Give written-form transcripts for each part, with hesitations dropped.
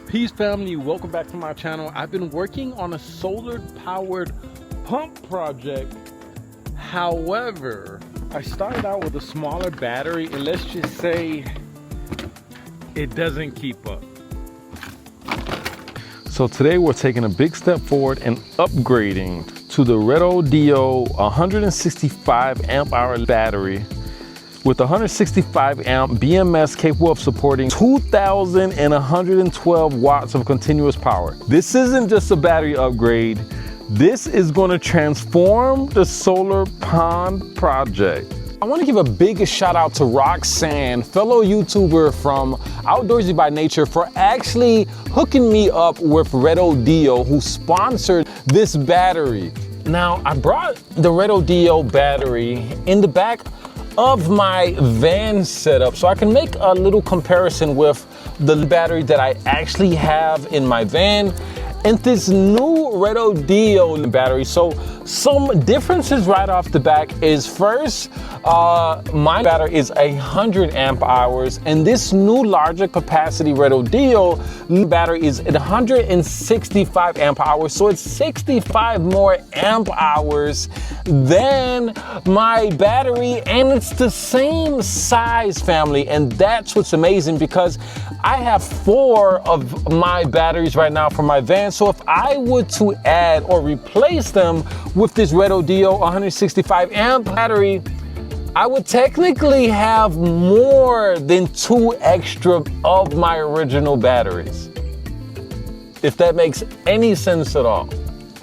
Peace family, welcome back to my channel. I've been working on a solar powered pump project. However, I started out with a smaller battery and let's just say it doesn't keep up. So today we're taking a big step forward and upgrading to the Redodo 165 amp hour battery with 165 amp BMS capable of supporting 2,112 watts of continuous power. This isn't just a battery upgrade. This is going to transform the solar pond project. I want to give a big shout out to Roxanne, fellow YouTuber from Outdoorsy by Nature, for actually hooking me up with Redodo, who sponsored this battery. Now, I brought the Redodo battery in the back of my van setup so I can make a little comparison with the battery that I actually have in my van and this new Redodo battery. So some differences right off the back is first, my battery is 100 amp hours and this new larger capacity Redodo battery is 165 amp hours. So it's 65 more amp hours than my battery, and it's the same size, family. And that's what's amazing, because I have 4 of my batteries right now for my van. So if I were to add or replace them with this Redodo 165 amp battery, I would technically have more than 2 extra of my original batteries, if that makes any sense at all.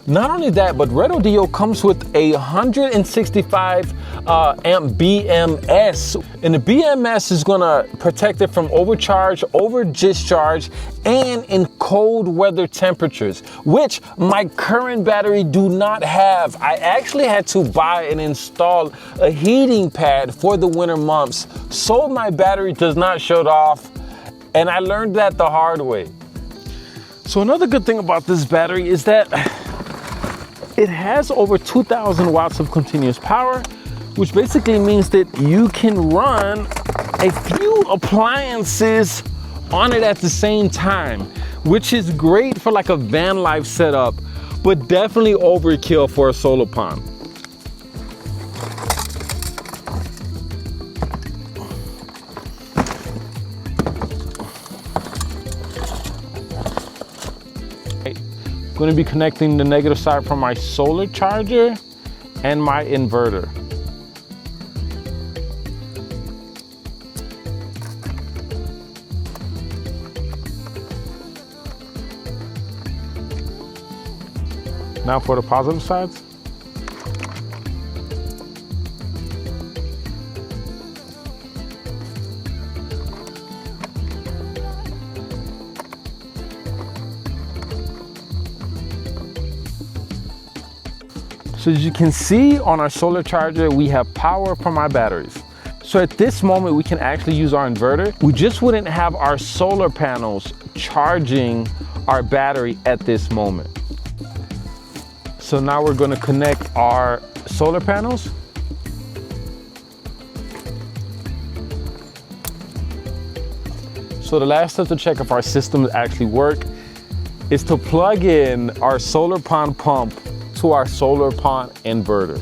Not only that, but Redodo comes with a 165 amp BMS, and the BMS is gonna protect it from overcharge, over discharge, and in cold weather temperatures, which my current battery do not have. I actually had to buy and install a heating pad for the winter months so my battery does not shut off, and I learned that the hard way. So another good thing about this battery is that it has over 2,000 watts of continuous power, which basically means that you can run a few appliances on it at the same time, which is great for like a van life setup, but definitely overkill for a solar pond. I'm going to be connecting the negative side from my solar charger and my inverter. Now for the positive sides. So as you can see on our solar charger, we have power from our batteries. So at this moment, we can actually use our inverter. We just wouldn't have our solar panels charging our battery at this moment. So now we're going to connect our solar panels. So the last step to check if our systems actually work is to plug in our solar pond pump to our solar pond inverter.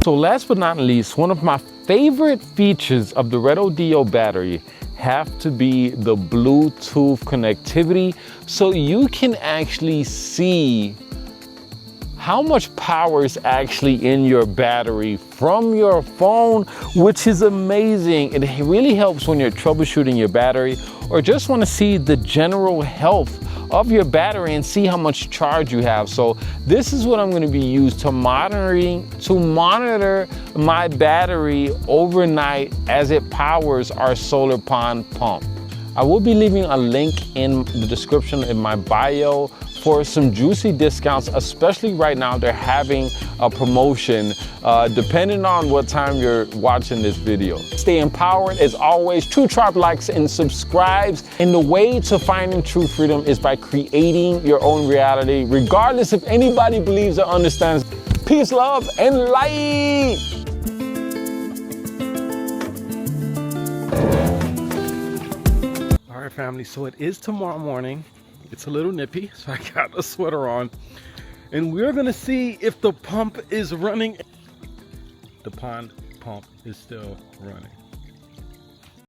So last but not least, one of my favorite features of the Redodo battery have to be the Bluetooth connectivity, so you can actually see how much power is actually in your battery from your phone, which is amazing. It really helps when you're troubleshooting your battery or just want to see the general health of your battery and see how much charge you have. So this is what I'm going to be used to monitor my battery overnight as it powers our solar pond pump. I will be leaving a link in the description in my bio for some juicy discounts, especially right now. They're having a promotion depending on what time you're watching this video. Stay empowered as always. True Tribe likes and subscribes. And the way to finding true freedom is by creating your own reality, regardless if anybody believes or understands. Peace, love, and light. All right, family, so it is tomorrow morning. It's a little nippy, so I got a sweater on. And we're gonna see if the pump is running. The pond pump is still running.